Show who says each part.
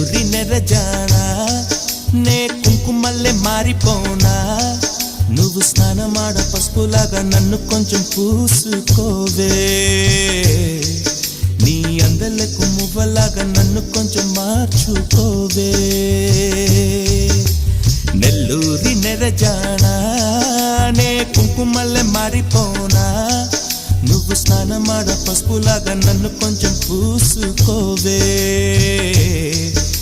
Speaker 1: నెల్లూరి నెరజానా నే కుంకుమల్లే మారిపోనా నువ్వు స్నానమాడ పసుపులాగా నన్ను కొంచెం పూసుకోవే నీ అందలకు మువ్వలాగా నన్ను కొంచెం మార్చుకోవే నెల్లూరి నెరజానా నే కుంకుమల్లే మారిపోనా నువ్వు స్నానమాడ పసుపులాగా నన్ను కొంచెం పూసుకోవే